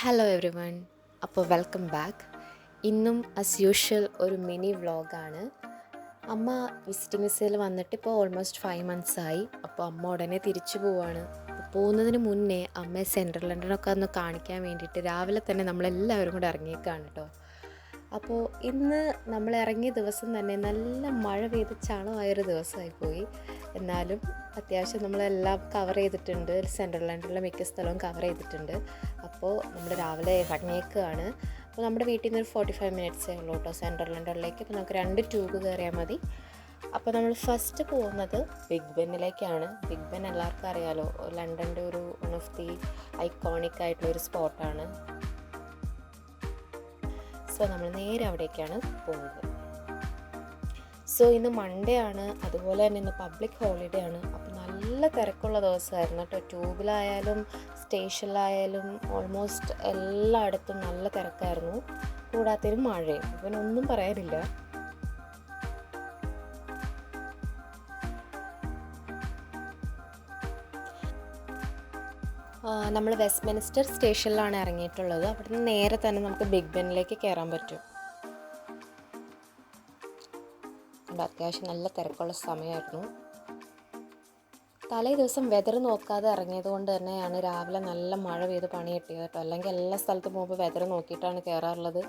Hello every one. അപ്പോൾ welcome back. ഇന്നും as usual ഒരു മിനി വ്ളോഗാണ്. അമ്മ വിസിറ്റിംഗ് വിസയിൽ വന്നിട്ട് ഇപ്പോൾ ഓൾമോസ്റ്റ് 5 months ആയി. അപ്പോൾ അമ്മ ഉടനെ തിരിച്ചു പോവാണ്. അപ്പോൾ പോകുന്നതിന് മുന്നേ അമ്മയെ സെൻട്രൽ ലണ്ടനൊക്കെ ഒന്ന് കാണിക്കാൻ വേണ്ടിയിട്ട് രാവിലെ തന്നെ നമ്മളെല്ലാവരും കൂടെ ഇറങ്ങിയേക്കാണ് കേട്ടോ. അപ്പോൾ ഇന്ന് നമ്മൾ ഇറങ്ങിയ ദിവസം തന്നെ നല്ല മഴ പെയ്ത് ചളമായൊരു ദിവസമായിപ്പോയി. എന്നാലും അത്യാവശ്യം നമ്മളെല്ലാം കവർ ചെയ്തിട്ടുണ്ട്. സെൻട്രൽ ലണ്ടനിലെ മിക്ക സ്ഥലവും കവർ ചെയ്തിട്ടുണ്ട്. അപ്പോൾ നമ്മൾ രാവിലെ ഇറങ്ങിയേക്കാണ്. അപ്പോൾ നമ്മുടെ വീട്ടിൽ നിന്ന് ഒരു 45 minutes ഉള്ളൂ കേട്ടോ സെൻട്രൽ ലണ്ടനിലേക്ക്. അപ്പോൾ നമുക്ക് 2 ട്യൂബ് കയറിയാൽ മതി. അപ്പോൾ നമ്മൾ ഫസ്റ്റ് പോകുന്നത് ബിഗ് ബെന്നിലേക്കാണ്. ബിഗ് ബെൻ എല്ലാവർക്കും അറിയാലോ, ലണ്ടൻ്റെ ഒരു വൺ ഓഫ് ദി ഐക്കോണിക് ആയിട്ടുള്ളൊരു സ്പോട്ടാണ്. സോ നമ്മൾ നേരെ അവിടേക്കാണ് പോകുന്നത്. സോ ഇന്ന് മൺഡേ ആണ്, അതുപോലെ തന്നെ ഇന്ന് പബ്ലിക് ഹോളിഡേ ആണ്. അപ്പോൾ നല്ല തിരക്കുള്ള ദിവസമായിരുന്നു കേട്ടോ. ട്യൂബിലായാലും സ്റ്റേഷനിലായാലും ഓൾമോസ്റ്റ് എല്ലായിടത്തും നല്ല തിരക്കായിരുന്നു. കൂടാത്തൊരു മഴയും, പിന്നെ ഒന്നും പറയാനില്ല. നമ്മൾ വെസ്റ്റ്മിനിസ്റ്റർ സ്റ്റേഷനിലാണ് ഇറങ്ങിയിട്ടുള്ളത്. അവിടുന്ന് നേരെ തന്നെ നമുക്ക് ബിഗ് ബെന്നിലേക്ക് കയറാൻ പറ്റും. അത്യാവശ്യം നല്ല തിരക്കുള്ള സമയമായിരുന്നു. തലേ ദിവസം വെതർ നോക്കാതെ ഇറങ്ങിയത് കൊണ്ട് തന്നെയാണ് രാവിലെ നല്ല മഴ പെയ്ത് പണി കിട്ടിയത് കേട്ടോ. അല്ലെങ്കിൽ എല്ലാ സ്ഥലത്തും പോകുമ്പോൾ വെതർ നോക്കിയിട്ടാണ് കയറാറുള്ളത്.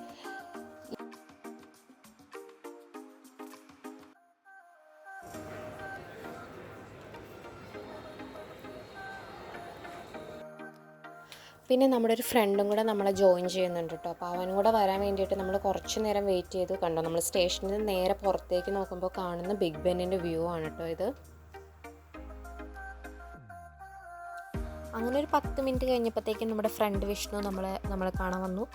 പിന്നെ നമ്മുടെ ഒരു ഫ്രണ്ടും കൂടെ നമ്മളെ ജോയിൻ ചെയ്യുന്നുണ്ട് കേട്ടോ. അപ്പോൾ അവനും കൂടെ വരാൻ വേണ്ടിയിട്ട് നമ്മൾ കുറച്ച് നേരം വെയിറ്റ് ചെയ്തു. കണ്ടോ, നമ്മൾ സ്റ്റേഷനിൽ നിന്ന് നേരെ പുറത്തേക്ക് നോക്കുമ്പോൾ കാണുന്ന ബിഗ് ബെന്നിൻ്റെ വ്യൂ ആണ് കേട്ടോ ഇത്. അങ്ങനെ ഒരു 10 minutes കഴിഞ്ഞപ്പോഴത്തേക്കും നമ്മുടെ ഫ്രണ്ട് വിഷ്ണു നമ്മളെ കാണാൻ വന്നു.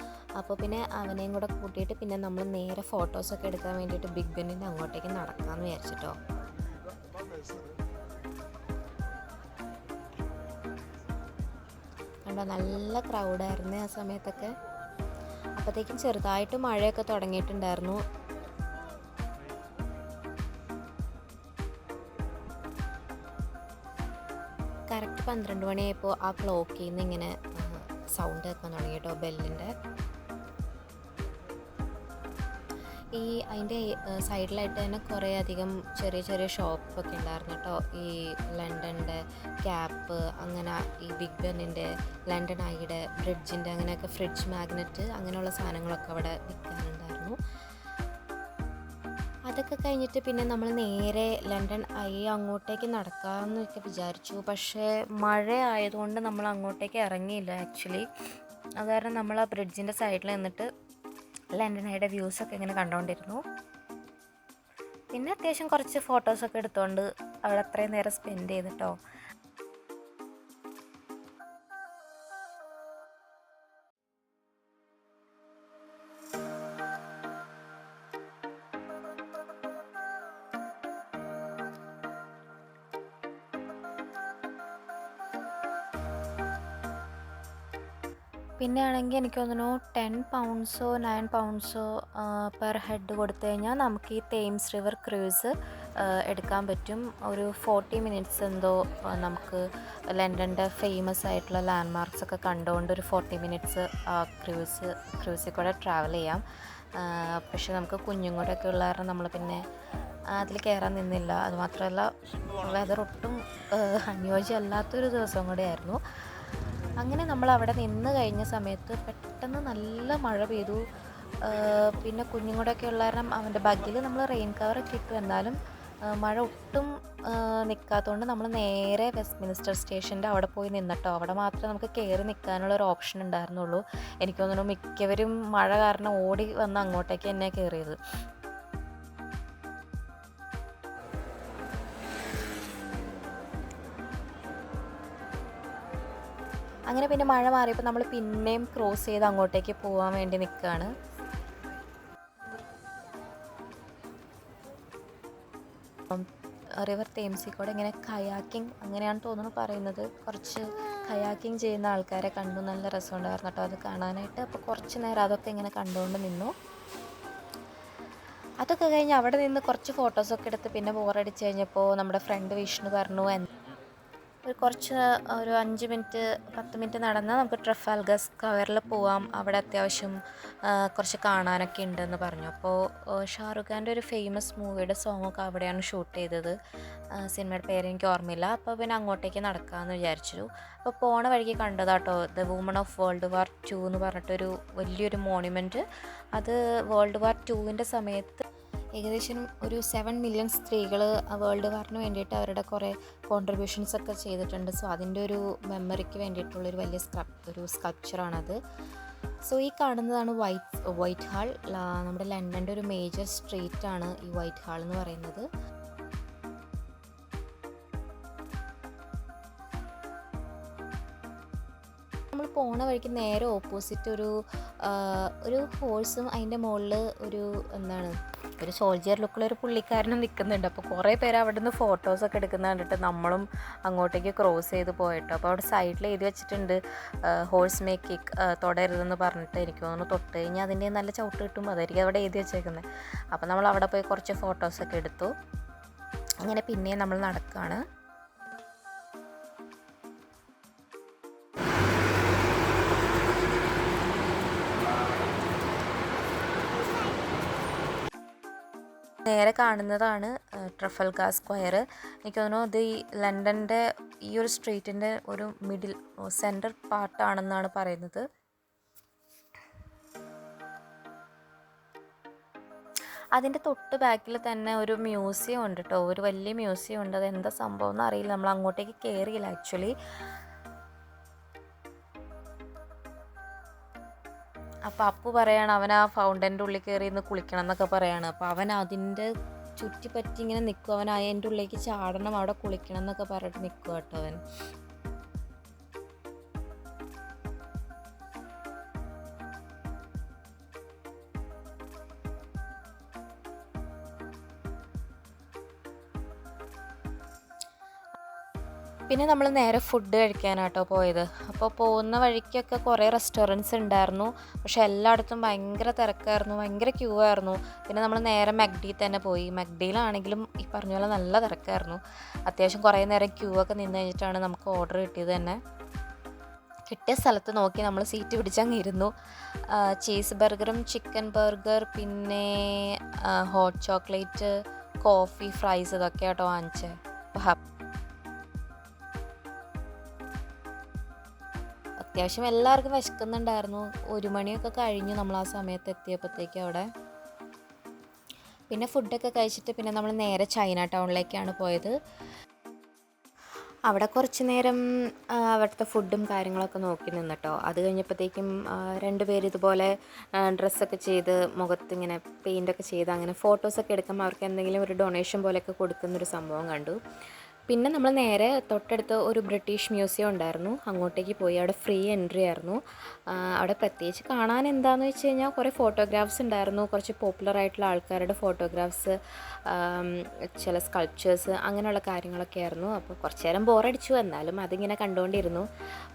അപ്പോൾ പിന്നെ അവനെയും കൂടെ കൂട്ടിയിട്ട് പിന്നെ നമ്മൾ നേരെ ഫോട്ടോസൊക്കെ എടുക്കാൻ വേണ്ടിയിട്ട് ബിഗ് ബെന്നിൻ്റെ അങ്ങോട്ടേക്ക് നടക്കാമെന്ന് വിചാരിച്ചിട്ടോ. കണ്ടോ, നല്ല ക്രൗഡായിരുന്നു ആ സമയത്തൊക്കെ. അപ്പോഴത്തേക്കും ചെറുതായിട്ട് മഴയൊക്കെ തുടങ്ങിയിട്ടുണ്ടായിരുന്നു. കറക്റ്റ് 12 മണിയായപ്പോൾ ആ ക്ലോക്കിൽ നിന്ന് ഇങ്ങനെ സൗണ്ട് കേൾക്കാൻ തുടങ്ങി കേട്ടോ, ബെല്ലിൻ്റെ. അതിൻ്റെ സൈഡിലായിട്ട് തന്നെ കുറേ അധികം ചെറിയ ചെറിയ ഷോപ്പൊക്കെ ഉണ്ടായിരുന്നു കേട്ടോ. ഈ ലണ്ടൻ്റെ ക്യാപ്പ്, അങ്ങനെ ഈ ബിഗ് ബെന്നിൻ്റെ, ലണ്ടൻ ഐയുടെ, ബ്രിഡ്ജിൻ്റെ, അങ്ങനെയൊക്കെ ഫ്രിഡ്ജ് മാഗ്നറ്റ്, അങ്ങനെയുള്ള സാധനങ്ങളൊക്കെ അവിടെ വിൽക്കാനുണ്ടായിരുന്നു. അതൊക്കെ കഴിഞ്ഞിട്ട് പിന്നെ നമ്മൾ നേരെ ലണ്ടൻ ഐ അങ്ങോട്ടേക്ക് നടക്കാമെന്നൊക്കെ വിചാരിച്ചു. പക്ഷേ മഴ ആയതുകൊണ്ട് നമ്മൾ അങ്ങോട്ടേക്ക് ഇറങ്ങിയില്ല ആക്ച്വലി. അത് കാരണം നമ്മൾ ആ ബ്രിഡ്ജിൻ്റെ സൈഡിൽ നിന്നിട്ട് ലണ്ടൻ ഐയുടെ വ്യൂസൊക്കെ ഇങ്ങനെ കണ്ടുകൊണ്ടിരുന്നു. പിന്നെ അത്യാവശ്യം കുറച്ച് ഫോട്ടോസൊക്കെ എടുത്തുകൊണ്ട് അവിടെ അത്രയും നേരം സ്പെൻഡ് ചെയ്തിട്ടോ. പിന്നെ ആണെങ്കിൽ എനിക്ക് തോന്നുന്നു 10 pounds 9 pounds പെർ ഹെഡ് കൊടുത്തു കഴിഞ്ഞാൽ നമുക്ക് ഈ തേംസ് റിവർ ക്രൂസ് എടുക്കാൻ പറ്റും. ഒരു 40 minutes എന്തോ നമുക്ക് ലണ്ടൻ്റെ ഫേമസ് ആയിട്ടുള്ള ലാൻഡ്മാർക്സ് ഒക്കെ കണ്ടുകൊണ്ട് ഒരു 40 minutes ക്രൂസിൽ കൂടെ ട്രാവൽ ചെയ്യാം. പക്ഷെ നമുക്ക് കുഞ്ഞും കൂടെ ഒക്കെ ഉള്ള കാരണം നമ്മൾ പിന്നെ അതിൽ കയറാൻ നിന്നില്ല. അതുമാത്രമല്ല വെതർ ഒട്ടും അനുയോജ്യമല്ലാത്തൊരു ദിവസം കൂടെ ആയിരുന്നു. അങ്ങനെ നമ്മൾ അവിടെ നിന്ന് കഴിഞ്ഞ സമയത്ത് പെട്ടെന്ന് നല്ല മഴ പെയ്തു. പിന്നെ കുഞ്ഞുങ്ങളൊക്കെ ഉള്ള കാരണം അവൻ്റെ ബഗ്ഗിൽ നമ്മൾ റെയിൻ കവറൊക്കെ ഇട്ടു. എന്നാലും മഴ ഒട്ടും നിൽക്കാത്തതുകൊണ്ട് നമ്മൾ നേരെ വെസ്റ്റ്മിനിസ്റ്റർ സ്റ്റേഷൻ്റെ അവിടെ പോയി നിന്നിട്ടോ. അവിടെ മാത്രമേ നമുക്ക് കയറി നിൽക്കാനുള്ള ഒരു ഓപ്ഷൻ ഉണ്ടായിരുന്നുള്ളൂ. എനിക്ക് തോന്നുന്നു മിക്കവരും മഴ കാരണം ഓടി വന്ന് അങ്ങോട്ടേക്ക് തന്നെ കയറിയത്. അങ്ങനെ പിന്നെ മഴ മാറിയപ്പോൾ നമ്മൾ പിന്നെയും ക്രോസ് ചെയ്ത് അങ്ങോട്ടേക്ക് പോകാൻ വേണ്ടി നിൽക്കുകയാണ്. റിവർ തേംസിൽ കൂടെ ഇങ്ങനെ കയാക്കിങ്, അങ്ങനെയാണ് തോന്നുന്നു പറയുന്നത്. കുറച്ച് കയാക്കിങ് ചെയ്യുന്ന ആൾക്കാരെ കണ്ടു. നല്ല രസമുണ്ടായിരുന്നു കേട്ടോ അത് കാണാനായിട്ട്. അപ്പോൾ കുറച്ച് നേരം അതൊക്കെ ഇങ്ങനെ കണ്ടുകൊണ്ട് നിന്നു. അതൊക്കെ കഴിഞ്ഞ് അവിടെ നിന്ന് കുറച്ച് ഫോട്ടോസൊക്കെ എടുത്ത് പിന്നെ ബോറടിച്ച് കഴിഞ്ഞപ്പോൾ നമ്മുടെ ഫ്രണ്ട് വിഷ്ണു പറഞ്ഞു കുറച്ച് ഒരു 5 മിനിറ്റ് 10 മിനിറ്റ് നടന്നാൽ നമുക്ക് ട്രഫാൽഗർ സ്ക്വയറിൽ പോവാം. അവിടെ അത്യാവശ്യം കുറച്ച് കാണാനൊക്കെ ഉണ്ടെന്ന് പറഞ്ഞു. അപ്പോൾ ഷാറുഖ് ഖാൻ്റെ ഒരു ഫേമസ് മൂവിയുടെ സോങ്ങൊക്കെ അവിടെയാണ് ഷൂട്ട് ചെയ്തത്. സിനിമയുടെ പേരെനിക്ക് ഓർമ്മയില്ല. അപ്പോൾ പിന്നെ അങ്ങോട്ടേക്ക് നടക്കാമെന്ന് വിചാരിച്ചു. അപ്പോൾ പോണ വഴിക്ക് കണ്ടതാട്ടോ the woman of world war 2 എന്ന് പറഞ്ഞിട്ടൊരു വലിയൊരു മോണ്യുമെൻറ്റ്. അത് വേൾഡ് വാർ 2ൻ്റെ സമയത്ത് ഏകദേശം ഒരു 7 മില്യൺ സ്ത്രീകൾ വേൾഡ് വാറിന് വേണ്ടിയിട്ട് അവരുടെ കുറേ കോൺട്രിബ്യൂഷൻസ് ഒക്കെ ചെയ്തിട്ടുണ്ട്. സോ അതിൻ്റെ ഒരു മെമ്മറിക്ക് വേണ്ടിയിട്ടുള്ളൊരു വലിയ സ്കൾപ്ചറാണത്. സോ ഈ കാണുന്നതാണ് വൈറ്റ് ഹാൾ. നമ്മുടെ ലണ്ടൻ്റെ ഒരു മേജർ സ്ട്രീറ്റാണ് ഈ വൈറ്റ് ഹാൾ എന്ന് പറയുന്നത്. നമ്മൾ പോണ വഴിക്ക് നേരെ ഓപ്പോസിറ്റ് ഒരു ഹോഴ്സും അതിൻ്റെ മുകളിൽ ഒരു സോൾജിയർ ലുക്കുള്ള ഒരു പുള്ളിക്കാരനും നിൽക്കുന്നുണ്ട്. അപ്പോൾ കുറേ പേര് അവിടെ നിന്ന് ഫോട്ടോസൊക്കെ എടുക്കുന്ന കണ്ടിട്ട് നമ്മളും അങ്ങോട്ടേക്ക് ക്രോസ് ചെയ്ത് പോയിട്ടോ. അപ്പോൾ അവിടെ സൈഡിൽ എഴുതി വെച്ചിട്ടുണ്ട് ഹോഴ്സ് മേ കിക്ക് തൊടരുതെന്ന് പറഞ്ഞിട്ട്. എനിക്ക് തോന്നുന്നു തൊട്ട് കഴിഞ്ഞാൽ അതിൻ്റെ നല്ല ചവിട്ട് കിട്ടും, അതായിരിക്കും അവിടെ എഴുതി വെച്ചേക്കുന്നത്. അപ്പോൾ നമ്മൾ അവിടെ പോയി കുറച്ച് ഫോട്ടോസൊക്കെ എടുത്തു. അങ്ങനെ പിന്നെയും നമ്മൾ നടക്കുകയാണ്. നേരെ കാണുന്നതാണ് ട്രഫൽഗർ സ്ക്വയർ. എനിക്ക് തോന്നുന്നു ഇത് ഈ ലണ്ടൻ്റെ ഈ ഒരു സ്ട്രീറ്റിൻ്റെ ഒരു സെൻറ്റർ പാർട്ടാണെന്നാണ് പറയുന്നത്. അതിൻ്റെ തൊട്ട് ബാക്കിൽ തന്നെ ഒരു മ്യൂസിയം ഉണ്ട് കേട്ടോ, ഒരു വലിയ മ്യൂസിയം ഉണ്ട്. അതെന്താ സംഭവം എന്ന് അറിയില്ല, നമ്മൾ അങ്ങോട്ടേക്ക് കയറിയില്ല ആക്ച്വലി. അപ്പോൾ അപ്പു പറയാണ് അവൻ ആ ഫൗണ്ടൻ്റെ ഉള്ളിൽ കയറി ഇന്ന് കുളിക്കണം എന്നൊക്കെ പറയാണ്. അപ്പോൾ അവൻ അതിൻ്റെ ചുറ്റിപ്പറ്റി ഇങ്ങനെ നിൽക്കും. അവൻ അതിൻ്റെ ഉള്ളിലേക്ക് ചാടണം, അവിടെ കുളിക്കണം എന്നൊക്കെ പറഞ്ഞിട്ട് നിൽക്കുക കേട്ടോ അവൻ. പിന്നെ നമ്മൾ നേരെ ഫുഡ് കഴിക്കാനാട്ടോ പോയത്. അപ്പോൾ പോകുന്ന വഴിക്കൊക്കെ കുറേ റെസ്റ്റോറൻറ്റ്സ് ഉണ്ടായിരുന്നു. പക്ഷേ എല്ലായിടത്തും ഭയങ്കര തിരക്കായിരുന്നു, ഭയങ്കര ക്യൂ ആയിരുന്നു. പിന്നെ നമ്മൾ നേരെ മെക്ഡി തന്നെ പോയി. മെക്ഡിയിലാണെങ്കിലും ഈ പറഞ്ഞ പോലെ നല്ല തിരക്കായിരുന്നു. അത്യാവശ്യം കുറേ നേരം ക്യൂ ഒക്കെ നിന്ന് കഴിഞ്ഞിട്ടാണ് നമുക്ക് ഓർഡർ കിട്ടിയത് തന്നെ. കിട്ടിയ സ്ഥലത്ത് നോക്കി നമ്മൾ സീറ്റ് പിടിച്ചങ്ങ് ഇരുന്നു. ചീസ് ബർഗറും ചിക്കൻ ബർഗർ, പിന്നെ ഹോട്ട് ചോക്ലേറ്റ്, കോഫി, ഫ്രൈസ് ഇതൊക്കെ ആട്ടോ വാങ്ങിച്ചത്. അത്യാവശ്യം എല്ലാവർക്കും വിശക്കുന്നുണ്ടായിരുന്നു. 1 മണിയൊക്കെ കഴിഞ്ഞു നമ്മൾ ആ സമയത്ത് എത്തിയപ്പോഴത്തേക്കും അവിടെ. പിന്നെ ഫുഡൊക്കെ കഴിച്ചിട്ട് പിന്നെ നമ്മൾ നേരെ ചൈന ടൗണിലേക്കാണ് പോയത്. അവിടെ കുറച്ച് നേരം അവിടുത്തെ ഫുഡും കാര്യങ്ങളൊക്കെ നോക്കി നിന്നിട്ടോ. അത് കഴിഞ്ഞപ്പോഴത്തേക്കും 2 പേര് ഇതുപോലെ ഡ്രസ്സൊക്കെ ചെയ്ത് മുഖത്തിങ്ങനെ പെയിൻ്റൊക്കെ ചെയ്ത് അങ്ങനെ ഫോട്ടോസൊക്കെ എടുക്കുമ്പോൾ അവർക്ക് എന്തെങ്കിലും ഒരു ഡൊണേഷൻ പോലെയൊക്കെ കൊടുക്കുന്നൊരു സംഭവം കണ്ടു. പിന്നെ നമ്മൾ നേരെ തൊട്ടടുത്ത് ഒരു ബ്രിട്ടീഷ് മ്യൂസിയം ഉണ്ടായിരുന്നു, അങ്ങോട്ടേക്ക് പോയി. അവിടെ ഫ്രീ എൻട്രി ആയിരുന്നു. അവിടെ പ്രത്യേകിച്ച് കാണാൻ എന്താണെന്ന് വെച്ച് കഴിഞ്ഞാൽ കുറേ ഫോട്ടോഗ്രാഫ്സ് ഉണ്ടായിരുന്നു, കുറച്ച് പോപ്പുലറായിട്ടുള്ള ആൾക്കാരുടെ ഫോട്ടോഗ്രാഫ്സ്, ചില സ്കൾപ്ചേഴ്സ്, അങ്ങനെയുള്ള കാര്യങ്ങളൊക്കെ ആയിരുന്നു. അപ്പോൾ കുറച്ച് നേരം ബോറടിച്ചു, എന്നാലും അതിങ്ങനെ കണ്ടുകൊണ്ടിരുന്നു.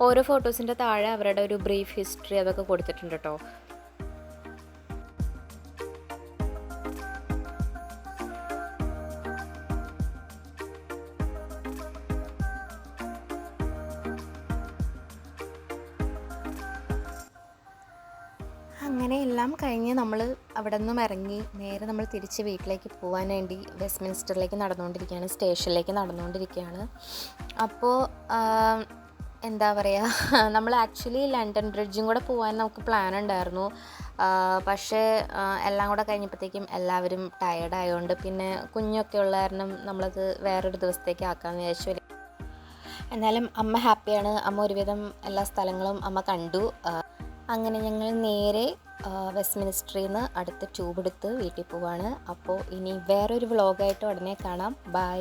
ഓരോ ഫോട്ടോസിൻ്റെ താഴെ അവരുടെ ഒരു ബ്രീഫ് ഹിസ്റ്ററി അതൊക്കെ കൊടുത്തിട്ടുണ്ട് കേട്ടോ. അങ്ങനെ എല്ലാം കഴിഞ്ഞ് നമ്മൾ അവിടെ നിന്നും ഇറങ്ങി നേരെ നമ്മൾ തിരിച്ച് വീട്ടിലേക്ക് പോകാൻ വേണ്ടി വെസ്റ്റ്മിൻസ്റ്ററിലേക്ക് നടന്നുകൊണ്ടിരിക്കുകയാണ്, സ്റ്റേഷനിലേക്ക് നടന്നുകൊണ്ടിരിക്കുകയാണ്. അപ്പോൾ എന്താ പറയുക, നമ്മൾ ആക്ച്വലി ലണ്ടൻ ബ്രിഡ്ജും കൂടെ പോകാൻ നമുക്ക് പ്ലാൻ ഉണ്ടായിരുന്നു. പക്ഷേ എല്ലാം കൂടെ കഴിഞ്ഞപ്പോഴത്തേക്കും എല്ലാവരും ടയേർഡായതുകൊണ്ട് പിന്നെ കുഞ്ഞൊക്കെ ഉള്ള കാരണം നമ്മളത് വേറൊരു ദിവസത്തേക്ക് ആക്കാമെന്ന് വിചാരിച്ചു. എന്നാലും അമ്മ ഹാപ്പിയാണ്. അമ്മ ഒരുവിധം എല്ലാ സ്ഥലങ്ങളും അമ്മ കണ്ടു. അങ്ങനെ ഞങ്ങൾ നേരെ വെസ്റ്റ്മിൻസ്റ്ററിൽ നിന്ന് അടുത്ത ട്യൂബ് എടുത്ത് വീട്ടിൽ പോവാണ്. അപ്പോൾ ഇനി വേറൊരു വ്ളോഗായിട്ട് ഉടനെ കാണാം. ബൈ.